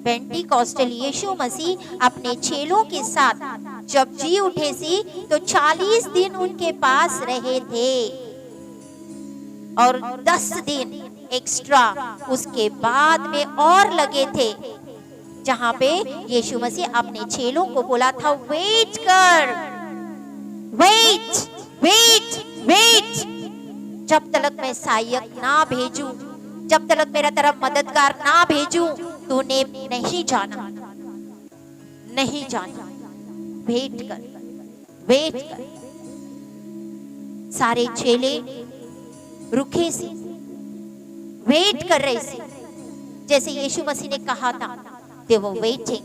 Pentecostal यीशु मसीह अपने चेलों के साथ जब जी उठे सी तो 40 दिन उनके पास रहे थे और 10 दिन एक्स्ट्रा उसके बाद में और लगे थे, जहां पे यीशु मसीह अपने चेलों को बोला था वेट कर, वेट वेट वेट, जब तक मैं सहायक ना भेजूं, जब तक मेरा तरफ मददगार ना भेजूं, तूने नहीं जाना, नहीं जाना, वेट कर, वेट कर। सारे चेले रुके सी, वेट कर रहे सी, जैसे यीशु मसीह ने कहा था, they were waiting।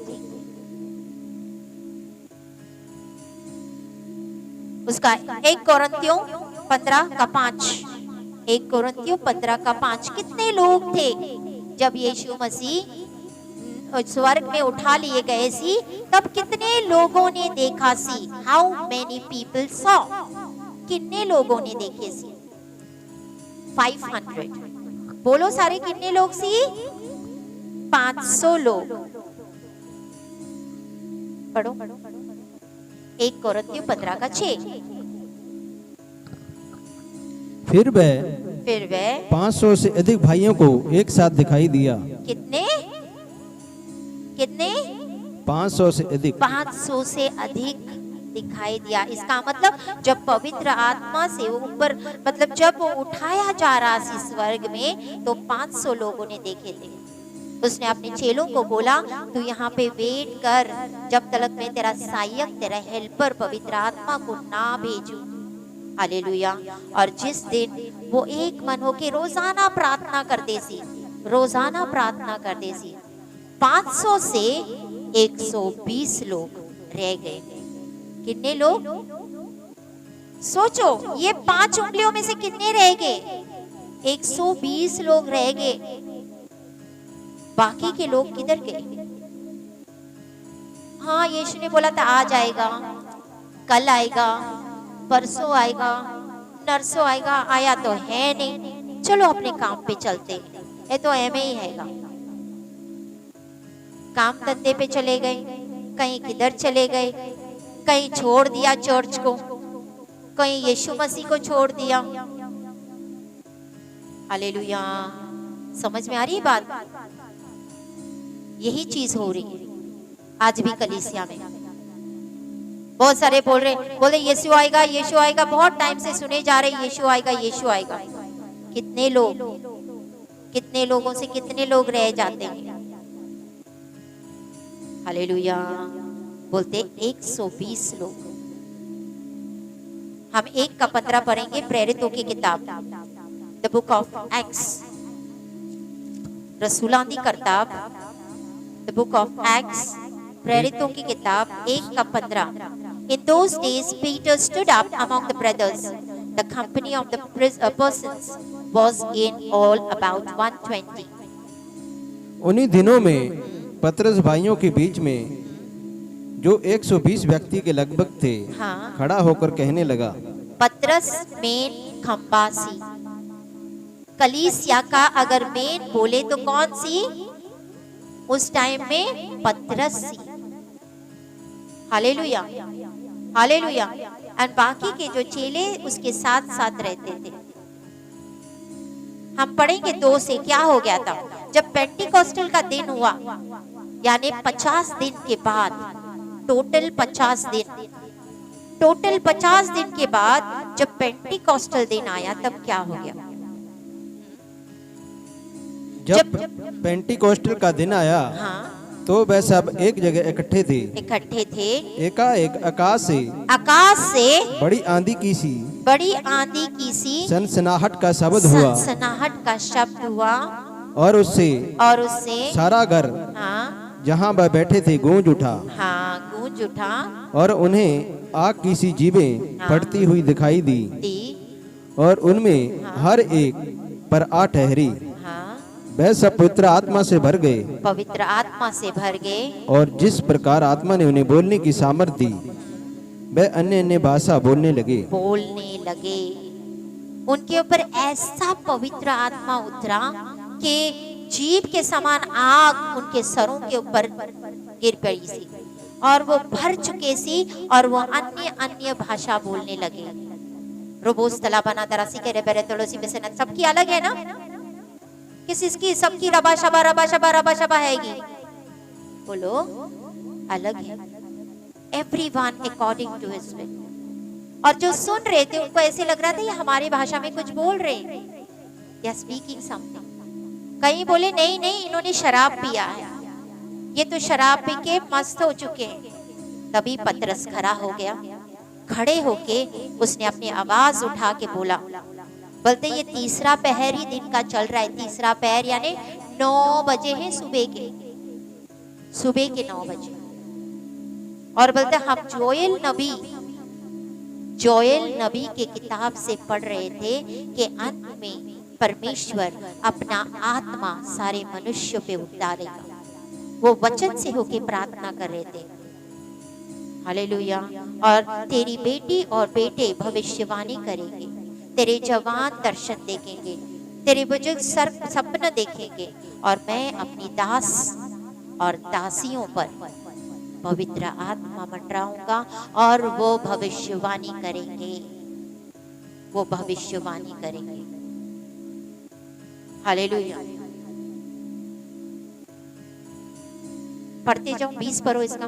उसका 1 कोरिन्थियों 15:5, 1 कोरिन्थियों 15:5। कितने लोग थे जब यीशु मसीह स्वर्ग में उठा लिए गए सी, तब कितने लोगों ने देखा सी? हाउ मेनी पीपल सॉ, कितने लोगों ने देखे सी? 500। बोलो सारे कितने लोग सी? 500 लोग। पढ़ो 1 कोरिन्थियों 15:6। फिर वह 500 से अधिक भाइयों को एक साथ दिखाई दिया। कितने कितने? 500 से अधिक। 500 से अधिक दिखाई दिया। इसका मतलब जब पवित्र आत्मा से ऊपर, मतलब जब वो उठाया जा रहा था स्वर्ग में, तो 500 लोगों ने देखे थे। उसने अपने चेलों को बोला तू यहाँ पे वेट कर, जब तक मैं तेरा सहायक, तेरा हेल्पर पवित्र आत्मा को ना भेजूं। हालेलुया। और जिस दिन वो एक मन होके रोजाना प्रार्थना करते सी, रोजाना प्रार्थना करते सी, 500 से 120 लोग रह गए। कितने लोग? सोचो, ये 5 उंगलियों में से कितने रह गए? 120 लोग रह गए। बाकी के लोग किधर गए? हाँ, यीशु ने बोला था आ जाएगा, कल आएगा, परसों आएगा, नरसों आएगा, आया तो है नहीं, चलो अपने काम पे चलते, ये तो ऐमे ही हैगा। काम धंधे पे चले गए, कहीं किधर चले गए, कहीं छोड़ दिया चर्च को, कहीं यीशु मसीह को छोड़ दिया। हालेलुया। समझ में आ रही है बात? यही चीज हो रही है आज भी कलीसिया में। बहुत सारे बोले यीशु आएगा, यीशु आएगा, बहुत टाइम से सुने जा रहे यीशु आएगा, यीशु आएगा। कितने लोग, कितने लोगों से कितने लोग रह जाते हैं। हालेलुया। बोलते 120 लोग। हम 1:15 पढ़ेंगे, प्रेरितों की किताब, द बुक ऑफ एक्ट्स, रसूलां दी किताब, द बुक ऑफ एक्ट्स, प्रेरितों की किताब 1:15। In those days Peter stood up among the brothers. The company of the persons was in all about 120. उन्हीं दिनों में पतरस भाइयों के बीच में, जो 120 व्यक्ति के लगभग थे, हाँ, खड़ा होकर कहने लगा। पतरस मेन खंबा सी। कलीसिया का अगर मेन बोले तो कौन सी? उस टाइम में पतरस सी। Hallelujah, hallelujah. और बाकी के जो चेले उसके साथ साथ रहते थे। हम पढ़ेंगे 2 से क्या हो गया था जब पेंटिकॉस्टल का दिन हुआ, यानी 50 दिन के बाद, टोटल 50 दिन, टोटल 50 दिन के बाद जब पेंटिकॉस्टल दिन आया, तब क्या हो गया? जब पेंटिकॉस्टल का दिन आया, हाँ, तो वह सब एक जगह इकट्ठे थे। इकट्ठे थे। एकाएक आकाश से बड़ी आंधी की सी सनसनाहट का शब्द हुआ, सनसनाहट का शब्द हुआ, और उससे सारा घर, हाँ, जहाँ वह बैठे थे गूंज उठा। हाँ, गूंज उठा। और उन्हें आग की सी जीभें फटती हुई दिखाई दी, और उनमें हर एक पर आ ठहरी। वह सब पवित्र आत्मा से भर गए, पवित्र आत्मा से भर गए, और जिस प्रकार आत्मा ने उन्हें बोलने की सामर्थ्य दी, वह अन्य अन्य भाषा बोलने लगे। उनके ऊपर ऐसा पवित्र आत्मा उतरा कि जीभ के समान आग उनके सरों के ऊपर गिर पड़ी सी और वो भर चुके सी और वो अन्य अन्य भाषा बोलने लगे। रोबोस तला बना दरासी के रेबेरे तोलोसी बेसेनत सबकी अलग है ना, किसकी सबकी रबा शबा हैगी, बोलो अलग है। Everyone according to his will. और जो सुन रहे थे उनको ऐसे लग रहा था ये हमारी भाषा में कुछ बोल रहे हैं, या स्पीकिंग समथिंग। कहीं बोले नहीं नहीं इन्होंने शराब पिया है, ये तो शराब पी के मस्त हो चुके हैं। तभी पतरस खड़ा हो गया, खड़े होके उसने अपनी आवाज उठा के बोला, बोलते ये तीसरा पहर ही दिन का चल रहा है। तीसरा पहर यानी 9 बजे है सुबह के 9 बजे। और बोलते हम जोएल नबी के किताब से पढ़ रहे थे कि अंत में परमेश्वर अपना आत्मा सारे मनुष्य पे उतारेगा। वो वचन से होके प्रार्थना कर रहे थे, हालेलुया। और तेरी बेटी और बेटे भविष्यवाणी करेंगे, तेरे जवान दर्शन देखेंगे, तेरे बुजुर्ग सपना देखेंगे, और मैं अपनी दास और दासियों पर पवित्र आत्मा मंडराऊंगा और वो भविष्यवाणी करेंगे, हालेलुया। पढ़ते जाओ, 20 पढ़ो इसका,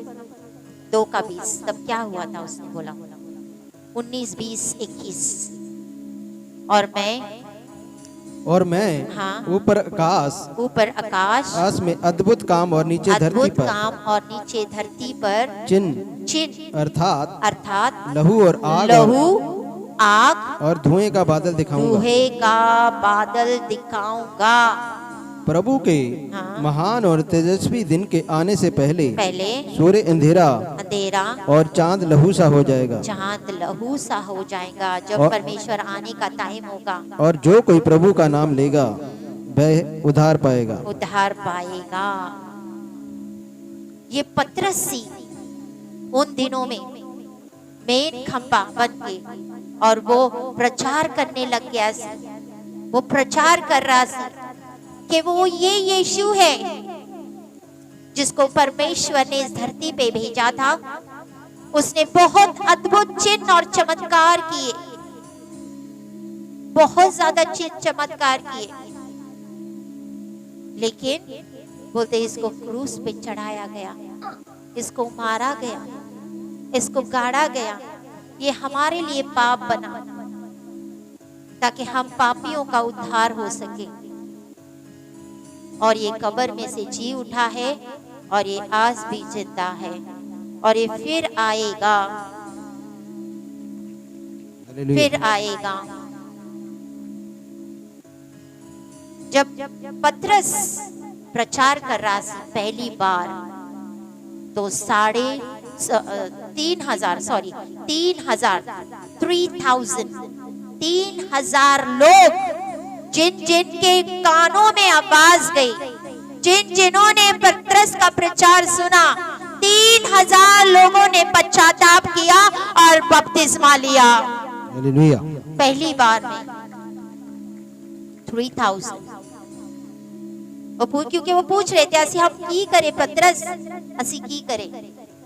2 का 20। तब क्या हुआ था उसने बोला, 19, 20, 21। और मैं हाँ, ऊपर आकाश में अद्भुत काम और नीचे धरती पर चिन्ह अर्थात लहू और आग और धुएं का बादल दिखाऊंगा। प्रभु के महान और तेजस्वी दिन के आने से पहले सूर्य अंधेरा और चांद लहू सा हो जाएगा। जब परमेश्वर आने का टाइम होगा, और जो कोई प्रभु का नाम लेगा वह उद्धार पाएगा। ये पतरस सी उन दिनों में मेन खंबा बन के, और वो प्रचार करने लग गया। वो प्रचार कर रहा था कि वो ये यीशु है जिसको परमेश्वर ने इस धरती पे भेजा था। उसने बहुत अद्भुत चिन्ह और चमत्कार किए, बहुत ज्यादा चिन्ह चमत्कार किए, लेकिन बोलते इसको क्रूस पे चढ़ाया गया, इसको मारा गया, इसको गाड़ा गया। ये हमारे लिए पाप बना ताकि हम पापियों का उद्धार हो सके। और ये कब्र में से जी उठा है, और ये आज भी जिंदा है, और ये फिर आएगा। जब पतरस प्रचार कर रहा था पहली बार, तो 3,000 लोग जिनके कानों में आवाज गई, जिन्होंने पतरस का प्रचार सुना, 3,000 लोगों ने पश्चाताप किया और बपतिस्मा लिया। हालेलुया। पहली बार में 3,000। क्योंकि वो पूछ रहे थे असी हम की करे पतरस, असी की करे?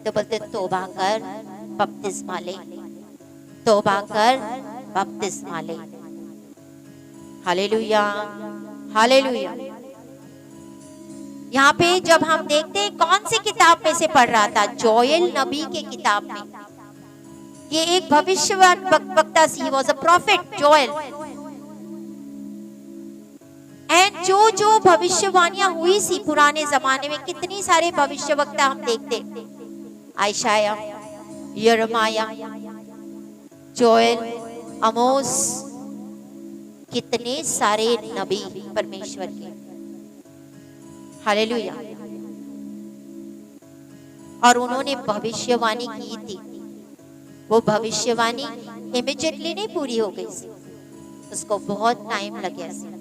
तो बोलते तौबा कर बपतिस्मा ले, तौबा कर बपतिस्मा ले। Hallelujah, hallelujah. यहाँ पे जब हम देखते हैं कौन सी किताब में से पढ़ रहा था, जोएल नबी के किताब में। ये एक भविष्यवाणी वक्ता सी, was a prophet Joel. And जो भविष्यवाणियां हुई सी पुराने जमाने में, कितनी सारे भविष्यवक्ता हम देखते, आयशाया, यिर्मयाह, जोएल, आमोस, कितने सारे नबी परमेश्वर के। हालेलुया। और उन्होंने भविष्यवाणी की थी। वो भविष्यवाणी इमीडिएटली नहीं पूरी हो गई थी, उसको बहुत टाइम लग गया था।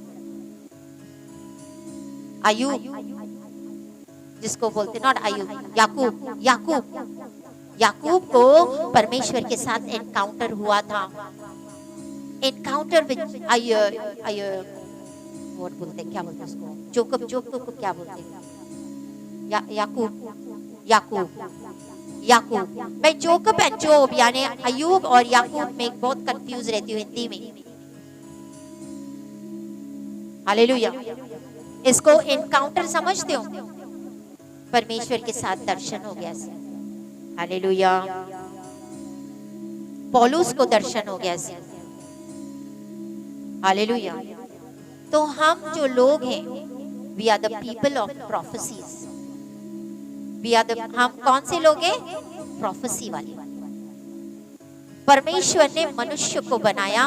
अय्यूब, जिसको बोलते नॉट अय्यूब, याकूब को परमेश्वर के साथ एनकाउंटर हुआ था। एनकाउंटर विद व्हाट बोलते हैं, क्या बोलते हैं उसको, जोकब, जोकब को क्या बोलते हैं, याकूब, याकूब। मैं जोकब एंड जोब यानी अयूब और याकूब में बहुत कंफ्यूज रहती हूँ हिंदी में। हालेलुया। इसको इनकाउंटर समझते हो, परमेश्वर के साथ दर्शन हो गया। हालेलुया। पौलुस को दर्शन हो गया। हालेलुया। तो हम जो लोग हैं, we are the people of prophecies. हम कौन से लोग हैं? प्रोफेसी वाले। परमेश्वर ने मनुष्य को बनाया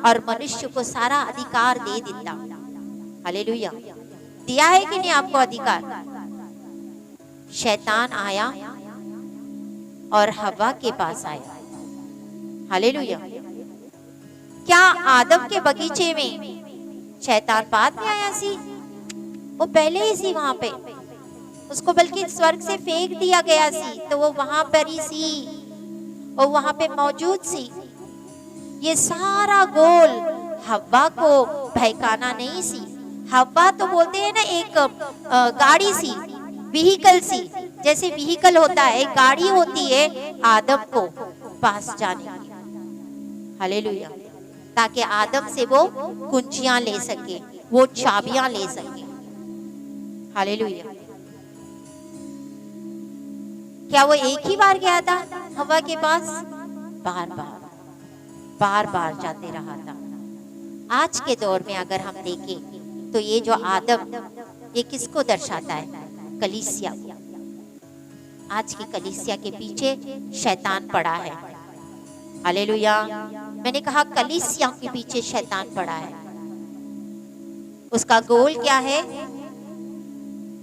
और मनुष्य को सारा अधिकार दे दिया। हालेलुया। दिया है कि नहीं आपको अधिकार? शैतान आया और हवा के पास आया। हालेलुया। क्या आदम के बगीचे में शैतान बाद में आया सी? वो पहले ही सी वहां पे, उसको बल्कि स्वर्ग से फेंक दिया गया सी, तो वो वहां पर ही सी, वो वहां पे मौजूद सी। ये सारा गोल हवा को बहकाना नहीं सी। हवा तो बोलते हैं ना एक गाड़ी सी, व्हीकल सी, जैसे व्हीकल होता है, गाड़ी होती है आदम को पास जाने की। हालेलुया। ताकि आदम से वो कुंजियां ले सके, वो चाबियां ले सके। हालेलुया। क्या वो एक ही बार गया था हवा के पास? बार बार जाते रहा था। आज के दौर में अगर हम देखें तो ये जो आदम, ये किसको दर्शाता है? कलीसिया। आज की कलीसिया के पीछे शैतान पड़ा है। हालेलुया। मैंने कहा कलीसिया के पीछे शैतान पड़ा है। उसका गोल क्या है?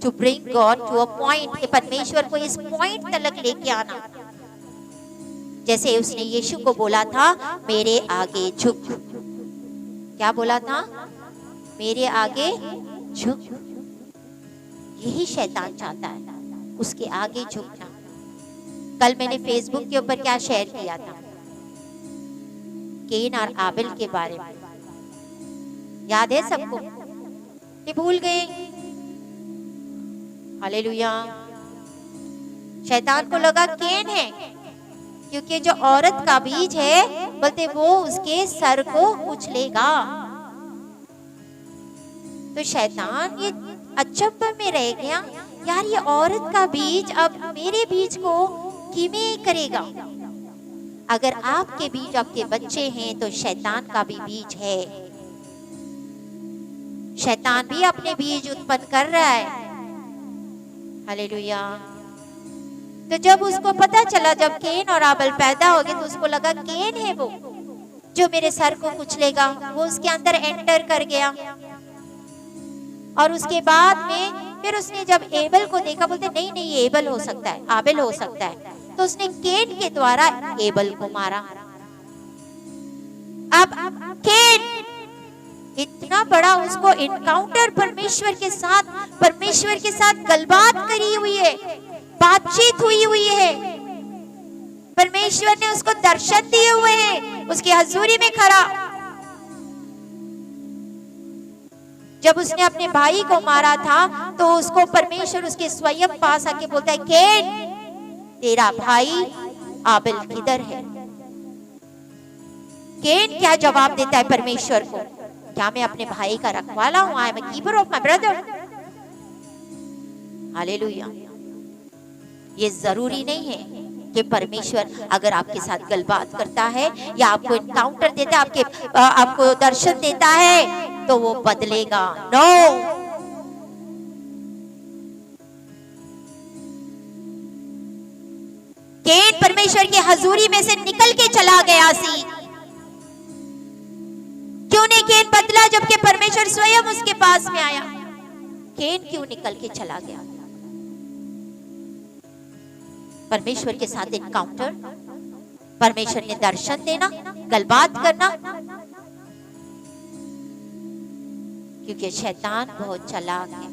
To bring God to a point, परमेश्वर को इस पॉइंट तक लेके आना। जैसे उसने यीशु को बोला था, मेरे आगे झुक। क्या बोला था? मेरे आगे झुक। यही शैतान चाहता है, उसके आगे झुकना। कल मैंने फेसबुक के ऊपर क्या शेयर किया था? केन और आबिल के बारे में। याद है सबको? ये भूल गए? हालेलुया। शैतान को लगा केन है, क्योंकि जो औरत का बीज है, बोलते वो उसके सर को उछलेगा। तो शैतान ये अचंभे में रह गया, यार ये औरत का बीज अब मेरे बीज को किमें करेगा? अगर आपके बीज आपके बच्चे हैं तो शैतान का भी बीज है। शैतान भी अपने बीज उत्पन्न कर रहा है। हालेलुया। तो जब उसको पता चला, जब केन और आबेल पैदा हो गए, तो उसको लगा केन है वो जो मेरे सर को कुचलेगा। वो उसके अंदर एंटर कर गया। और उसके बाद में फिर उसने जब एबल को देखा, बोलते नहीं नहीं ये एबल हो सकता है, आबेल हो सकता है, तो उसने केन के द्वारा एबल को मारा। अब केन इतना बड़ा उसको इनकाउंटर परमेश्वर के साथ गलबात करी हुई है, बातचीत हुई है। परमेश्वर ने उसको दर्शन दिए हुए हैं, उसकी हजूरी में खड़ा। जब उसने अपने भाई को मारा था तो उसको परमेश्वर उसके स्वयं पास आके बोलता है, केन तेरा भाई आबेल किधर है? केन क्या जवाब देता है परमेश्वर को? क्या मैं अपने भाई का रखवाला हूं? I am a keeper of my brother. Hallelujah. ये जरूरी नहीं है कि परमेश्वर अगर आपके साथ गलबात करता है या आपको इनकाउंटर देता है, आपको दर्शन देता है, तो वो बदलेगा। नो। केन परमेश्वर की हजूरी में से निकल के चला गया सी। क्यों नहीं केन बदला जबकि परमेश्वर स्वयं उसके पास में आया? केन क्यों निकल के चला गया? परमेश्वर के साथ इनकाउंटर, परमेश्वर ने दर्शन देना, गलबात करना, क्योंकि शैतान बहुत चालाक है।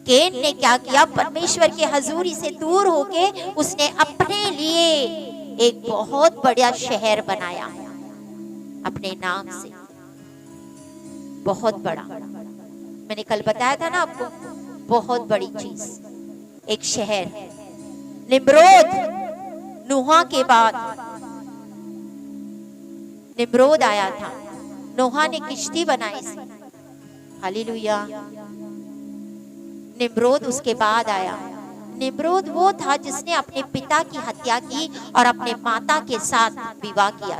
केन ने क्या किया? परमेश्वर के हजूरी से दूर होके उसने अपने लिए एक बहुत बड़ा शहर बनाया अपने नाम से। बहुत बड़ा, मैंने कल बताया था ना आपको, बहुत बड़ी चीज, एक शहर। निम्रोद, नूहा के बाद निम्रोद आया था। नूहा ने किश्ती बनाई थी, हालेलुया। निम्रोद उसके बाद आया। निम्रोद वो था जिसने अपने पिता की हत्या की और अपने माता के साथ विवाह किया।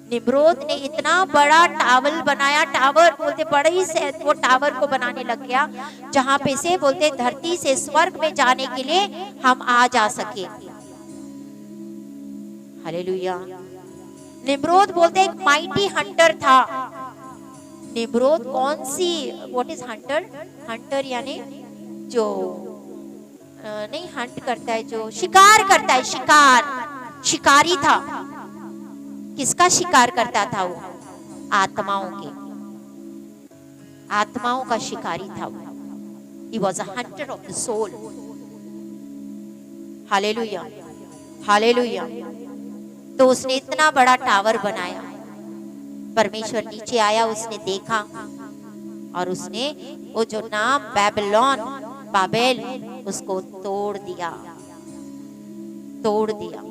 निम्रोद ने इतना बड़ा टावर बनाया, टावर बोलते बड़े ही से वो टावर को बनाने लग गया जहां पे से बोलते धरती से स्वर्ग में जाने के लिए हम आ जा सके। हालेलुया। निम्रोद बोलते एक माइटी हंटर था। निम्रोद कौन सी, व्हाट इज हंटर? हंटर यानी जो नहीं हंट करता है, जो शिकार करता है, शिकार, शिकारी था। किसका शिकार करता था वो? आत्माओं के, आत्माओं का शिकारी था वो। He was a hunter of the soul. Hallelujah, hallelujah. तो उसने इतना बड़ा टावर बनाया। परमेश्वर नीचे आया, उसने देखा और उसने वो जो नाम बेबीलोन, बाबेल, उसको तोड़ दिया, तोड़ दिया।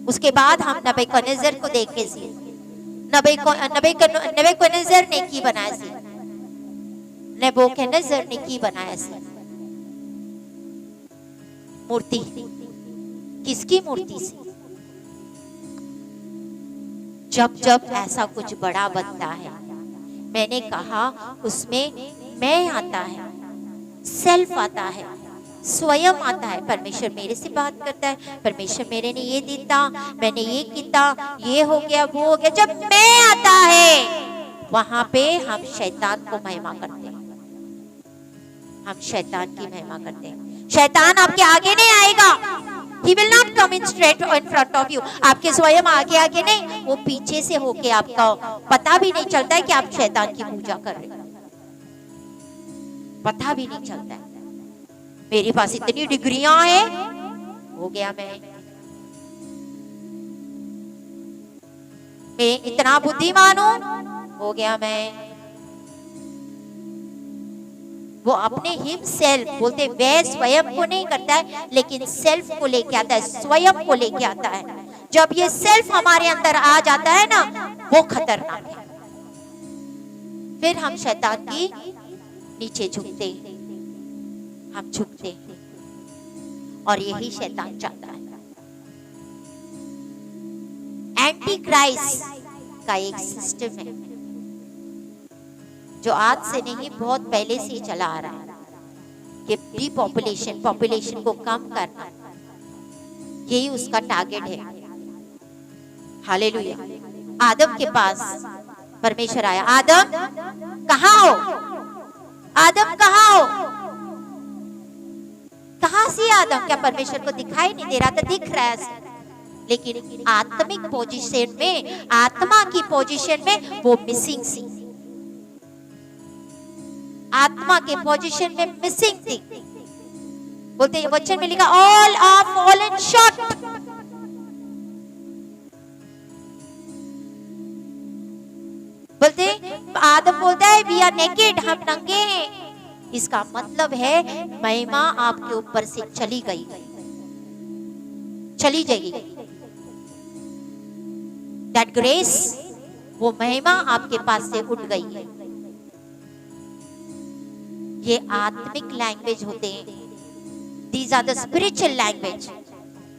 उसके बाद हम नबूकदनेस्सर को देखे थे। नबूकदनेस्सर ने की बनाया सी, नबूकदनेस्सर ने की बनाया सी मूर्ति। किसकी मूर्ति सी? जब जब ऐसा कुछ बड़ा बनता है, मैंने कहा उसमें मैं आता है, सेल्फ आता है, स्वयं आता है। परमेश्वर मेरे से बात करता है, परमेश्वर मेरे ने ये दिया, मैंने ये किया, ये हो गया, वो हो गया। जब मैं आता है वहां पे हम शैतान को महिमा करते हैं, हम शैतान की महिमा करते हैं। शैतान आपके आगे नहीं आएगा। He will not come in straight in front of you. आपके स्वयं आगे आगे नहीं, वो पीछे से होके आपका पता भी नहीं चलता है कि आप शैतान की पूजा कर रहे हैं, पता भी नहीं चलता है। मेरे पास इतनी डिग्रियां हैं, हो गया मैं इतना बुद्धिमान हूं, हो गया मैं। वो अपने हिम सेल्फ बोलते वह स्वयं को नहीं करता है, लेकिन सेल्फ को लेके आता है, स्वयं को लेके आता है। जब ये सेल्फ हमारे अंदर आ जाता है ना, वो खतरनाक है। फिर हम शैतान की नीचे झुकते, हम झुकते हैं, और यही शैतान चाहता है। एंटी क्राइस्ट का एक सिस्टम है जो आज से नहीं, बहुत पहले से ही चला आ रहा है कि डीपॉपुलेशन, पॉपुलेशन को कम करना, यही उसका टारगेट है। हालेलुया। आदम के पास परमेश्वर आया, आदम कहाँ हो? आदम कहाँ हो? कहाँ से आदम? क्या परमेश्वर को दिखाई नहीं दे रहा था? दिख रहा है, लेकिन आत्मिक पोजीशन में, आत्मा की पोजीशन में वो मिसिंग सी, आत्मा के पोजीशन में मिसिंग थी। बोलते वचन में लिखा ऑल आर फॉलन शॉर्ट। बोलते आदम बोलता है वी आर नेकेड, हम नंगे हैं। इसका मतलब है महिमा आपके ऊपर से चली गई, चली जाएगी। दैट ग्रेस, वो महिमा आपके पास से उठ गई है। ये आत्मिक लैंग्वेज होते हैं, these are the spiritual language.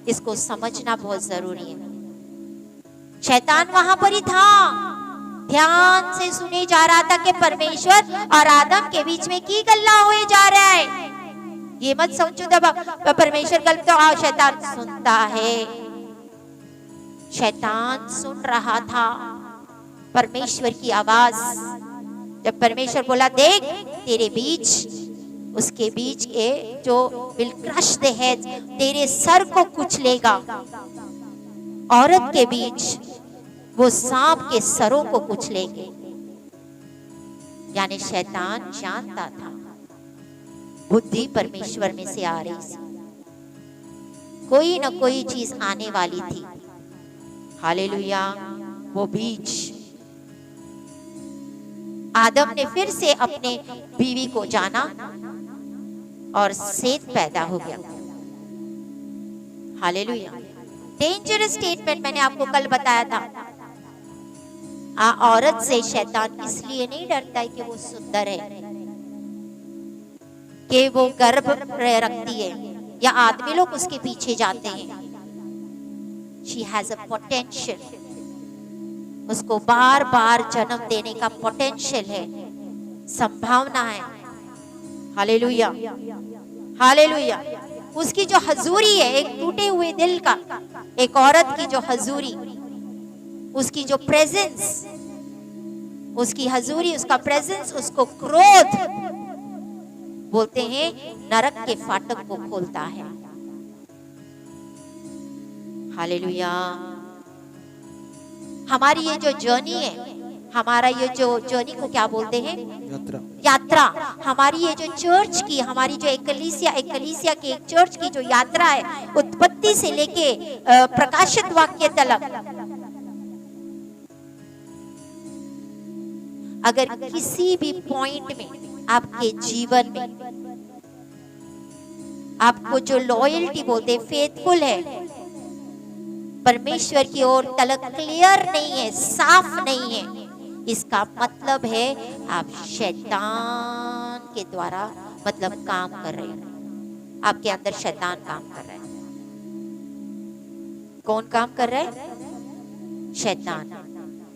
इसको समझना बहुत जरूरी है। शैतान वहां पर ही था, ध्यान से सुने जा रहा था कि परमेश्वर और आदम के बीच में की गल्ला हुए जा रहा है। ये मत समझो जब परमेश्वर गलत तो शैतान सुनता है। शैतान सुन रहा था परमेश्वर की आवाज। जब परमेश्वर बोला देख तेरे बीच, उसके बीच के जो विल क्रश द हेड, तेरे सर को कुचलेगा। औरत के बीच वो सांप के सरों को कुचलेंगे। यानी शैतान जानता था बुद्धि परमेश्वर में से आ रही थी, कोई न कोई चीज आने वाली थी। हालेलुया। वो बीज, आदम ने फिर से अपने बीवी को जाना और सेत पैदा हो गया। हालेलुया। डेंजरस स्टेटमेंट मैंने आपको कल बताया था। औरत से शैतान इसलिए नहीं डरता है कि वो सुंदर है, कि वो गर्भ रखती है, या आदमी लोग उसके पीछे जाते हैं। She has a potential, उसको बार बार जन्म देने का पोटेंशियल है, संभावना है। Hallelujah, hallelujah. उसकी जो हजूरी है, एक टूटे हुए दिल का, एक औरत की जो हजूरी, उसकी जो प्रेजेंस, उसकी हजूरी, उसका प्रेजेंस, उसको क्रोध बोलते हैं, नरक के फाटक को खोलता है। हालेलुया। हमारी ये जो जर्नी है, हमारा ये जो जर्नी को क्या बोलते हैं? यात्रा। यात्रा। हमारी ये जो चर्च की, हमारी जो एकलीसिया की एक चर्च की जो यात्रा है, उत्पत्ति से लेके प्रकाशित वाक्य तक, अगर किसी भी पॉइंट में आपके जीवन में आपको जो लॉयल्टी बोलते, फेथफुल है, परमेश्वर की ओर तलक क्लियर नहीं है, साफ नहीं है, इसका मतलब है आप शैतान के द्वारा मतलब काम कर रहे हैं। आपके अंदर शैतान काम कर रहा है। कौन काम कर रहा है? शैतान।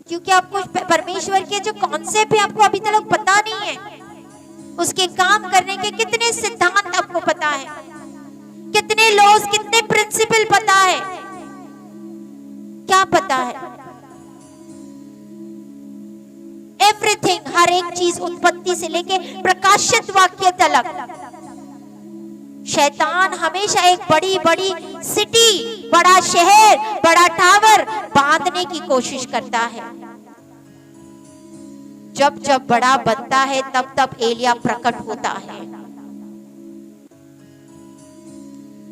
क्योंकि आपको परमेश्वर के जो कॉन्सेप्ट है आपको अभी तक पता नहीं है, उसके काम करने के कितने सिद्धांत आपको पता है, कितने लॉज, कितने प्रिंसिपल पता है, क्या पता है? एवरीथिंग, हर एक चीज, उत्पत्ति से लेके प्रकाशित वाक्य तक। शैतान हमेशा एक बड़ी बड़ी सिटी, बड़ा शहर, बड़ा टावर बांधने की कोशिश करता है। जब जब बड़ा बनता है तब तब एलिया प्रकट होता है।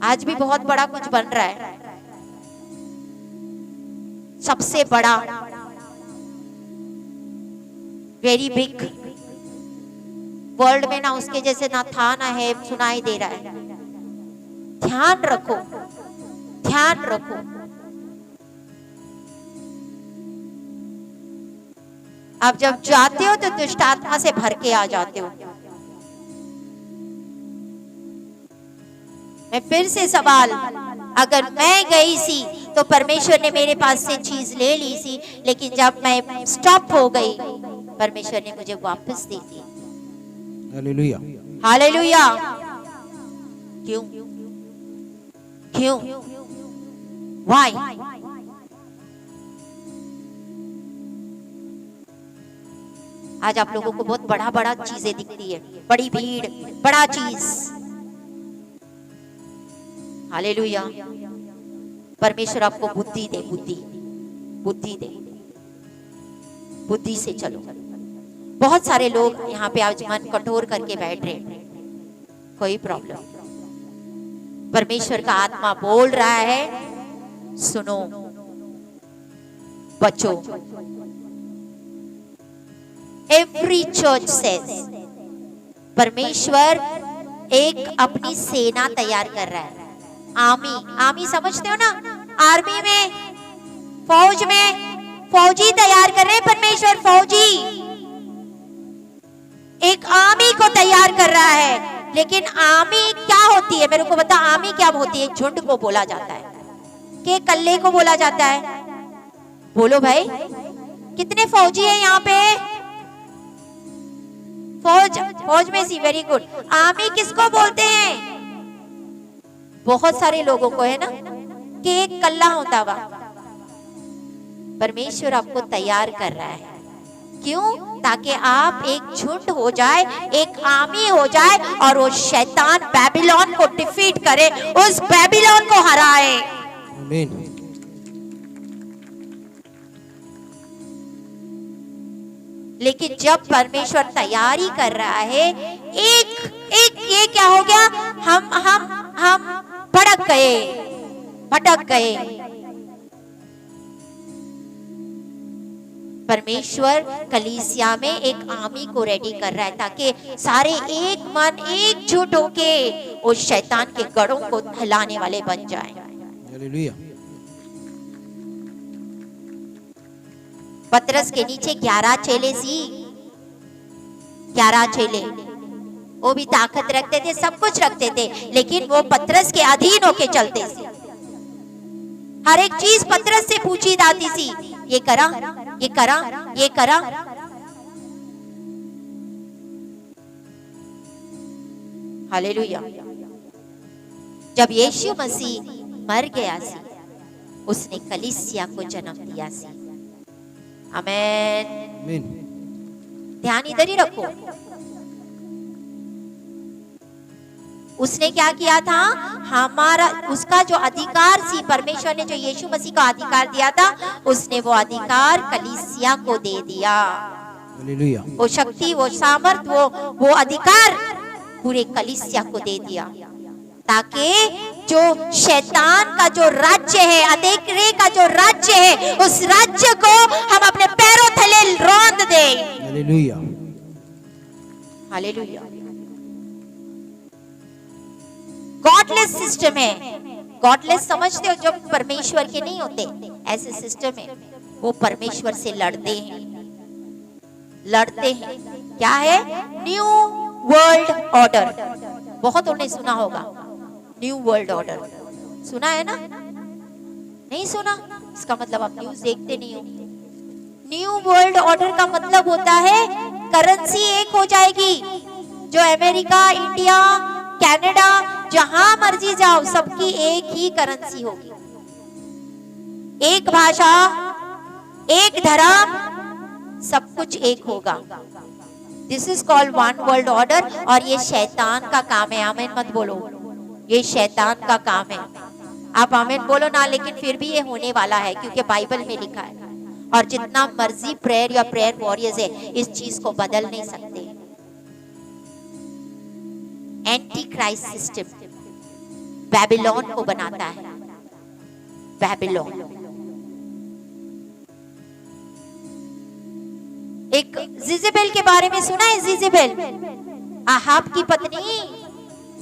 आज भी बहुत बड़ा कुछ बन रहा है, सबसे बड़ा, वेरी बिग, वर्ल्ड में ना उसके जैसे ना था ना है, सुनाई दे रहा है। ध्यान रखो, ध्यान रखो। आप जब जाते हो तो दुष्ट आत्मा से भर के आ जाते हो। मैं फिर से सवाल, अगर मैं गई सी तो परमेश्वर ने मेरे पास से चीज ले ली सी, लेकिन जब मैं स्टॉप हो गई परमेश्वर ने मुझे वापस दे दी। Hallelujah, hallelujah. क्यों? क्यों? व्हाई? आज आप लोगों को बहुत बड़ा बड़ा चीजें दिखती है, बड़ी भीड़, बड़ा चीज। हालेलुया। परमेश्वर आपको बुद्धि दे, बुद्धि, बुद्धि दे, बुद्धि से चलो। बहुत सारे लोग यहाँ पे आज मन कठोर करके बैठ रहे, कोई प्रॉब्लम। परमेश्वर का आत्मा बोल रहा है, सुनो, बचो। एवरी चर्च सेज, परमेश्वर एक अपनी सेना तैयार कर रहा है। आर्मी, आर्मी समझते हो ना? आर्मी में, फौज में फौजी तैयार कर रहे हैं परमेश्वर। फौजी एक आर्मी को तैयार कर रहा है। लेकिन आर्मी क्या होती है? मेरे को बता, आर्मी क्या होती है? झुंड को बोला जाता है कि कल्ले को बोला जाता है? बोलो भाई, कितने फौजी हैं यहाँ पे? फौज, फौज में सी, वेरी गुड। आर्मी किसको बोलते हैं? बहुत सारे लोगों को है ना कि एक कल्ला होता हुआ। परमेश्वर आपको तैयार कर रहा है। क्यों? ताकि आप एक झुंड हो जाए, एक आर्मी हो जाए और वो शैतान बेबीलोन को डिफीट करे, उस बेबीलोन को हराए। आमीन। लेकिन जब परमेश्वर तैयारी कर रहा है, एक ये क्या हो गया? हम भटक गए, भटक गए। परमेश्वर कलीसिया में एक आर्मी को रेडी कर रहा है ताकि सारे एक मन एकजुट होके उस शैतान के गढ़ों को हिलाने वाले बन जाएं। हालेलुया। पतरस के नीचे 11 चेले सी, 11 चेले, वो भी ताकत रखते थे, सब कुछ रखते थे, लेकिन वो पतरस के अधीन होके चलते थे। हर एक चीज पतरस से पूछी जाती थी, ये करा, ये करा, ये करा। हालेलुया। जब यीशु मसीह मर गया सी, उसने कलीसिया को जन्म दिया सी। आमीन। ध्यान इधर ही रखो। उसने क्या किया था? हमारा उसका जो अधिकार सी, परमेश्वर ने जो यीशु मसीह का अधिकार दिया था, उसने वो अधिकार कलीसिया को दे दिया। हालेलुया। वो शक्ति, वो सामर्थ, वो अधिकार पूरे कलीसिया को दे दिया, ताकि जो शैतान का जो राज्य है, अधेकरे का जो राज्य है, उस राज्य को हम अपने पैरों तले रौंद दे। हालेलुया। हालेलुया। गॉडलेस सिस्टम है। गॉडलेस समझते हो जो परमेश्वर के नहीं होते, ऐसे सिस्टम है, वो परमेश्वर से लड़ते हैं, लड़ते हैं। क्या है? New world order. बहुत उन्हें सुना होगा, न्यू वर्ल्ड ऑर्डर सुना है ना? नहीं सुना? इसका मतलब आप न्यूज़ देखते नहीं हो। न्यू वर्ल्ड ऑर्डर का मतलब होता है करेंसी एक हो जाएगी। जो अमेरिका, इंडिया, कनाडा, जहां मर्जी जाओ, सबकी एक ही करेंसी होगी, एक भाषा, एक धर्म, सब कुछ एक होगा। This is called one world order. और ये शैतान का काम है। आमीन मत बोलो, ये शैतान का काम है। आप आमीन बोलो ना, लेकिन फिर भी ये होने वाला है, क्योंकि बाइबल में लिखा है। और जितना मर्जी प्रेयर या प्रेयर वॉरियर्स है, इस चीज को बदल नहीं सकते। एंटी क्राइस्ट सिस्टम बेबीलोन को बनाता है। बेबीलोन एक जीजेबेल के बारे में सुना है? जीजेबेल, आहाब की पत्नी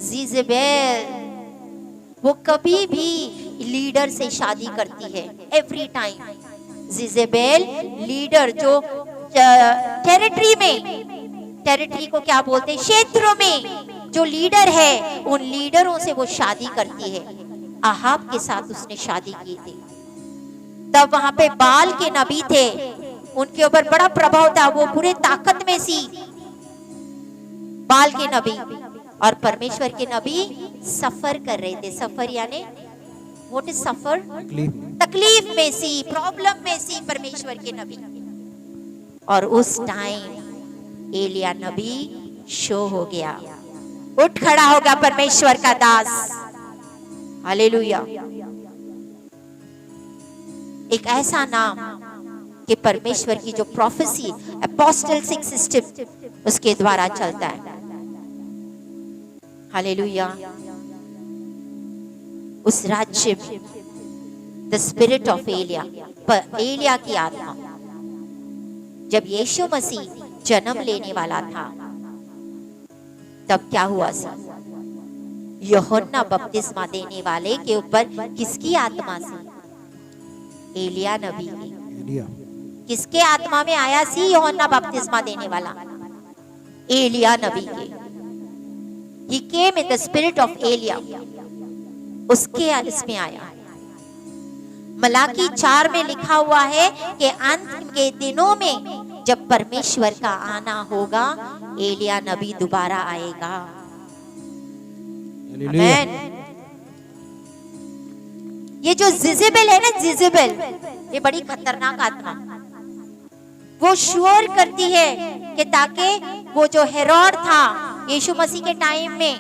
जीजेबेल, वो कभी भी लीडर से शादी करती है। एवरी टाइम जीजेबेल लीडर, जो टेरिटरी में, टेरिटरी को क्या बोलते हैं, क्षेत्रों में जो लीडर है, उन लीडरों से वो शादी करती है। आहाब के साथ उसने शादी की थी। तब वहां पे बाल के नबी थे, उनके ऊपर बड़ा प्रभाव था, वो पूरे ताकत में सी, बाल के नबी। और परमेश्वर के नबी सफर कर रहे थे। सफर यानी व्हाट इज सफर? तकलीफ में सी, प्रॉब्लम में सी परमेश्वर के नबी। और उस टाइम एलिया नबी शो हो गया, उठ खड़ा होगा परमेश्वर का दास। हालेलुया। एक ऐसा नाम कि परमेश्वर की जो प्रोफेसी, अपोस्टलिक सिस्टम, उसके द्वारा चलता है। हालेलुया। उस राज्य में द स्पिरिट ऑफ एलिया, एलिया की आत्मा, जब यीशु मसीह जन्म लेने वाला था, तब क्या हुआ सा? यूहन्ना बपतिस्मा देने वाले के ऊपर किसकी आत्मा सी? एलिया नबी की। किसके आत्मा में आया सी यूहन्ना बपतिस्मा देने वाला? एलिया नबी के। He came in the spirit of Elia. उसके इसमें आया। मलाकी 4 में लिखा हुआ है कि अंत के दिनों में जब परमेश्वर का आना होगा, एलिया नबी दोबारा आएगा। आमीन। ये जो जिजेबेल है ना, जिजेबेल, ये बड़ी खतरनाक आत्मा, वो श्योर करती है कि ताकि वो जो हेरोद था यीशु मसीह के टाइम में,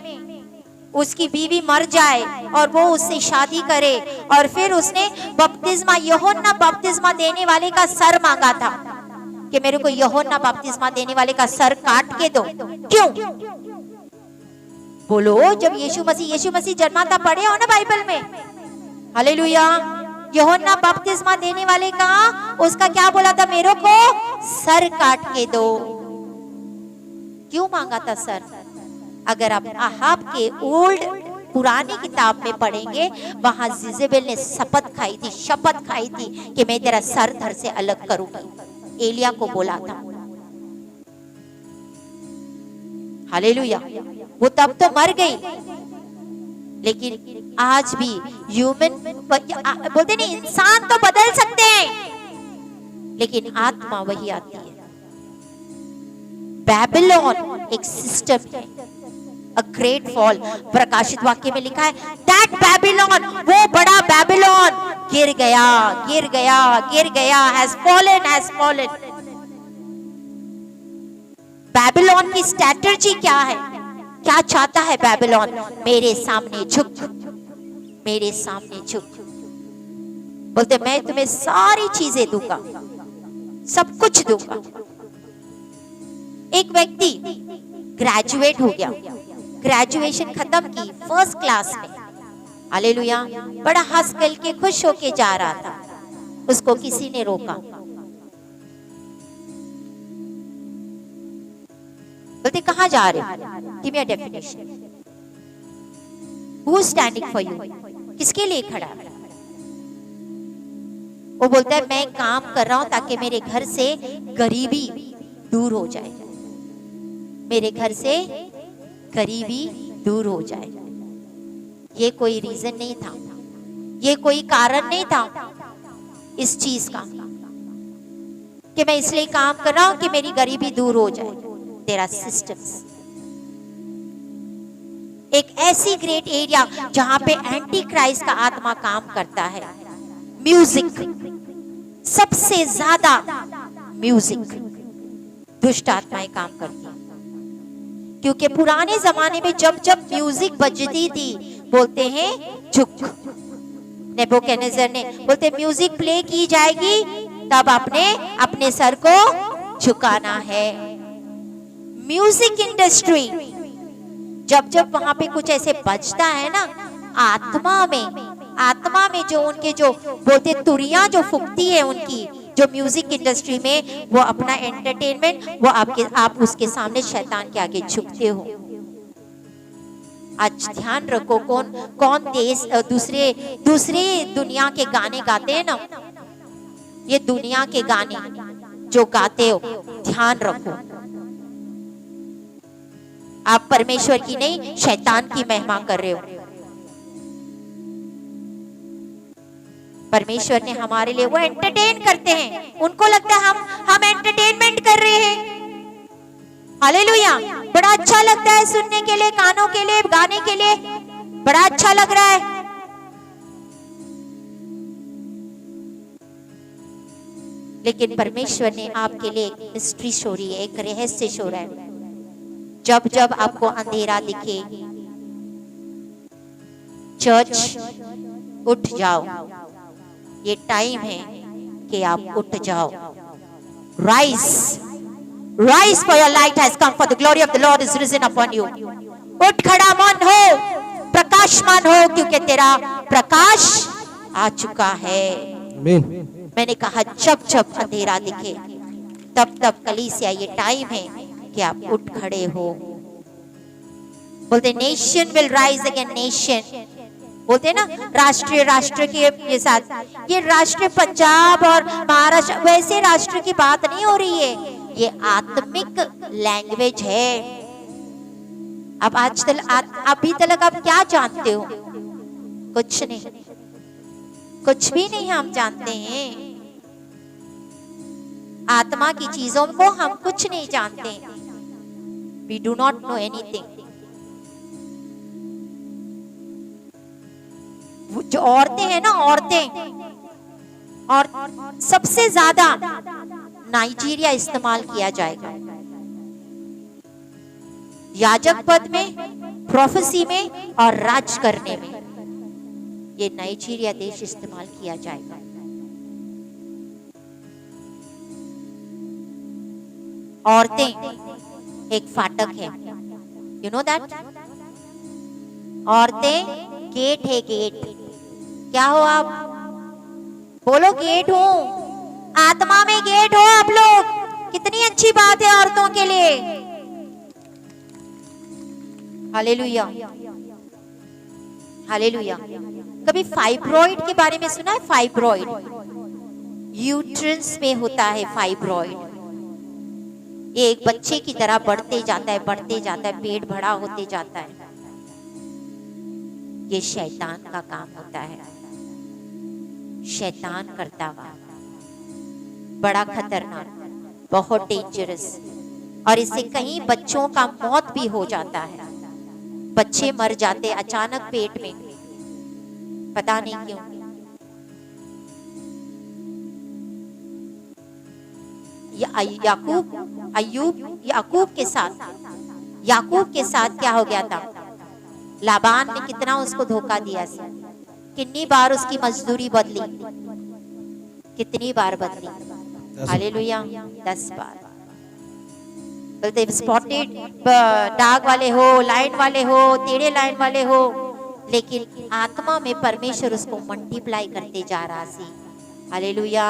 उसकी बीवी मर जाए और वो उससे शादी करे। और फिर उसने बपतिस्मा, यूहन्ना बपतिस्मा देने वाले का सर मांगा था कि मेरे को यूहन्ना बपतिस्मा देने वाले का सर काट के दो। क्यों? बोलो, जब यीशु मसीह जन्मा था, पढ़े हो ना बाइबल में? हालेलुया। यूहन्ना बपतिस्मा देने वाले का उसका क्या बोला था, मेरे को सर काट के दो। क्यों मांगा था सर? अगर आप आहाब के ओल्ड पुरानी किताब में पढ़ेंगे, वहां जिजेबेल ने शपथ खाई थी कि मैं तेरा सर धड़ से अलग करूंगी। एलिया को बोला था। हालेलुया। वो तब तो मर गई, लेकिन आज भी ह्यूमन बोलते नहीं, इंसान तो बदल सकते हैं, लेकिन आत्मा वही आती है। बैबिलोन एक सिस्टम है, अ ग्रेट फॉल। प्रकाशित वाक्य में लिखा है दैट बैबिलोन, वो बड़ा बैबिलोन गिर गया, हैज फॉलन। बैबिलोन की स्ट्रैटेजी क्या है? क्या चाहता है बैबिलोन? मेरे सामने झुक। बोलते मैं तुम्हें सारी चीजें दूंगा, सब कुछ दूंगा। एक व्यक्ति ग्रेजुएट हो गया, ग्रेजुएशन खत्म की फर्स्ट क्लास में, हालेलुया, बड़ा हंस खेल के खुश होके जा रहा था। उसको किसी ने रोका, बोलते कहां जा रहे हो? Give me a definition. Who is standing for you? किसके लिए खड़ा है? वो बोलता है मैं काम कर रहा हूं ताकि मेरे घर से गरीबी दूर हो जाए, मेरे घर से गरीबी दूर हो जाए। ये कोई रीजन नहीं था, ये कोई कारण नहीं था इस चीज का कि मैं इसलिए काम कर रहा हूं कि मेरी गरीबी दूर हो जाए। तेरा सिस्टम्स एक ऐसी ग्रेट एरिया जहां पे एंटी क्राइस्ट का आत्मा काम करता है। म्यूजिक, सबसे ज्यादा म्यूजिक दुष्ट आत्माएं काम करती है, क्योंकि पुराने जमाने में जब जब म्यूजिक बजती थी, बोलते हैं झुक। नेबूकदनेस्सर ने बोलते म्यूजिक प्ले की जाएगी तब अपने सर को झुकाना है। म्यूजिक इंडस्ट्री जब जब वहां पे कुछ ऐसे बजता है ना, आत्मा में जो उनके जो बोलते तुरियां जो फूकती है उनकी, जो म्यूजिक इंडस्ट्री में, वो अपना एंटरटेनमेंट, वो आप उसके सामने शैतान के आगे झुकते हो। आज ध्यान रखो, कौन देश दूसरे दुनिया के गाने गाते हैं ना, ये दुनिया के गाने जो गाते हो, ध्यान रखो आप परमेश्वर की नहीं शैतान की महिमा कर रहे हो। परमेश्वर ने हमारे लिए, वो एंटरटेन करते हैं, उनको लगता है हम एंटरटेनमेंट कर रहे हैं। हालेलुया, बड़ा अच्छा लगता है सुनने के लिए, कानों के लिए, गाने के लिए बड़ा अच्छा लग रहा है। लेकिन परमेश्वर ने आपके लिए एक मिस्ट्री शो रही है, एक रहस्य शो रहा है। जब जब आपको अंधेरा दिखे, चर्च उठ जाओ, ये टाइम है कि आप उठ जाओ। Rise for your light has come, for the glory of the Lord is risen upon you. उठ खड़ा मन हो, प्रकाशमान हो, क्योंकि तेरा प्रकाश आ चुका है। मैंने कहा जब जब अंधेरा दिखे तब कलीसिया, ये टाइम है कि आप उठ खड़े हो। बोलते nation will rise again nation, बोलते ना राष्ट्र के साथ, ये राष्ट्र पंजाब और महाराष्ट्र वैसे राष्ट्र की बात नहीं हो रही है, ये आत्मिक लैंग्वेज है। अब अभी तक आप क्या जानते हो? कुछ नहीं, कुछ भी नहीं हम जानते हैं। आत्मा की चीजों को हम कुछ नहीं जानते। We do not know anything. जो औरतें हैं ना, और सबसे ज्यादा नाइजीरिया इस्तेमाल किया जाएगा याजक पद में, प्रोफेसी में और राज करने में। ये नाइजीरिया देश इस्तेमाल किया जाएगा। औरतें एक फाटक है, यू नो दैट। औरतें गेट है, गेट। क्या हो आप? बोलो गेट हो, आत्मा में गेट हो आप लोग। कितनी अच्छी बात है औरतों के लिए। Hallelujah, hallelujah. कभी फाइब्रॉइड के बारे में सुना है? फाइब्रॉइड यूट्रस में होता है। फाइब्रॉइड ये एक बच्चे की तरह बढ़ते जाता है, बढ़ते जाता है, पेट बड़ा होते जाता है। ये शैतान का काम होता है, शैतान करता हुआ, बड़ा खतरनाक, बहुत डेंजरस। और इससे कई बच्चों का मौत भी हो जाता है। बच्चे मर जाते अचानक पेट में, पता नहीं क्यों। याकूब के साथ क्या हो गया था? लाबान ने कितना उसको धोखा दिया। कितनी बार उसकी मजदूरी बदली, कितनी बार बदली? हालेलुया, 10 बार। बोलते स्पॉटेड दाग वाले हो, लाइन वाले हो, टेढ़े लाइन वाले हो, लेकिन आत्मा में परमेश्वर उसको मल्टीप्लाई करते जा रहा सी। हालेलुया।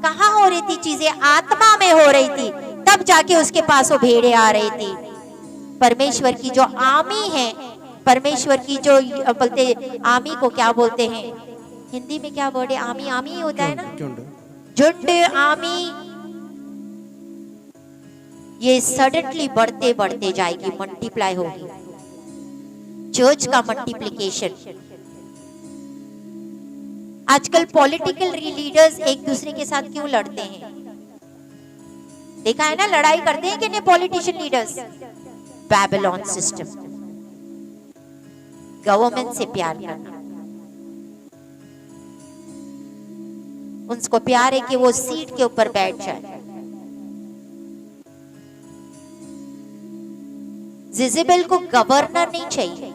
कहाँ हो रही थी चीजें? आत्मा में हो रही थी, तब जाके उसके पास वो भेड़े आ रही थी। परमेश्वर की जो आमी है, परमेश्वर की जो बोलते आमी को क्या बोलते हैं हिंदी में? क्या वर्ड है? आमी, आमी ही होता है ना, झुंड, आमी। ये सडनली बढ़ते बढ़ते जाएगी, मल्टीप्लाई होगी। चर्च का मल्टीप्लिकेशन। आजकल पॉलिटिकल लीडर्स एक दूसरे के साथ क्यों लड़ते हैं? देखा है ना, लड़ाई करते हैं कि नहीं politician leaders? Babylon system, government से प्यार करना। उनको प्यार है कि वो सीट के ऊपर बैठ जाए। जिजेबेल को गवर्नर नहीं चाहिए,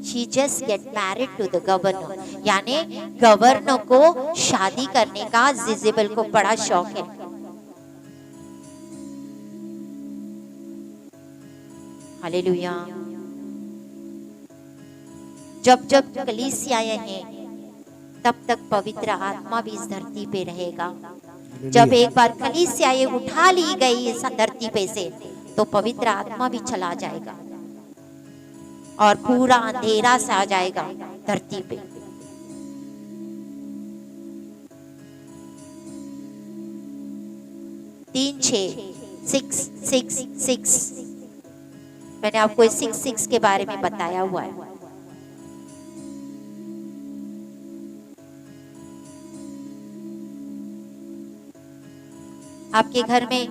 she just get married to the governor, यानी गवर्नर को शादी करने का जिजेबेल को बड़ा शौक है। हालेलुया। जब जब कलीसियाएं हैं तब तक पवित्र आत्मा भी इस धरती पे रहेगा। जब एक बार कलीसियाएं उठा ली गई इस धरती पे से, तो पवित्र आत्मा भी चला जाएगा और पूरा अंधेरा सा आ जाएगा धरती पे। तीन 6 मैंने आपको 6 के बारे में बताया हुआ है। आपके घर में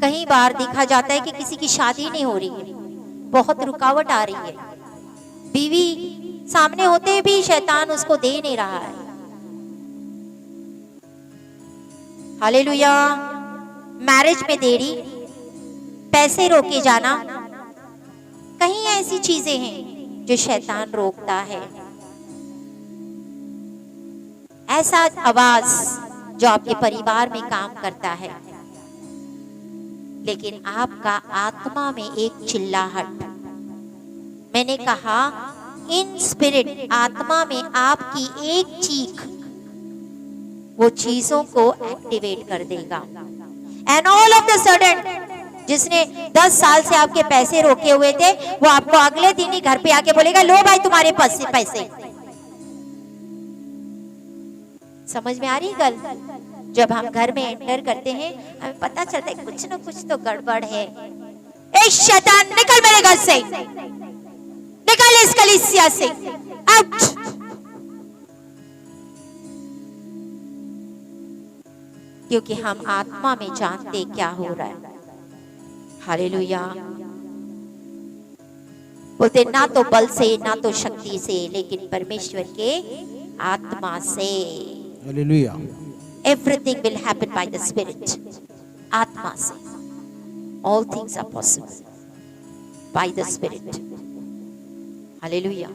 कई बार देखा जाता है कि किसी की शादी नहीं हो रही है, बहुत रुकावट आ रही है। बीवी सामने होते भी शैतान उसको दे नहीं रहा है। हालेलुया। मैरिज में देरी, पैसे रोके जाना, कहीं ऐसी चीजें हैं जो शैतान रोकता है। ऐसा आवाज जो आपके परिवार में काम करता है, लेकिन आपका आत्मा में एक चिल्लाहट। मैंने कहा इन स्पिरिट, आत्मा में आपकी एक चीख वो चीजों को एक्टिवेट कर देगा। And all of the sudden, जिसने 10 साल से आपके पैसे रोके हुए थे, वो आपको अगले दिन ही घर पे आके बोलेगा, लो भाई तुम्हारे पास से पैसे। समझ में आ रही गल? जब हम घर में एंटर करते हैं, हमें पता चलता है कुछ ना कुछ तो गड़बड़ है। ए शैतान, निकल मेरे घर से, निकल इस कलीसिया से, आउट। क्योंकि हम आत्मा में जानते क्या हो रहा है। हालेलुया। बोलते ना तो बल से, ना तो शक्ति से, लेकिन परमेश्वर के आत्मा से। Hallelujah. Everything will happen by the Spirit. आत्मा से all things are possible by the Spirit. Hallelujah.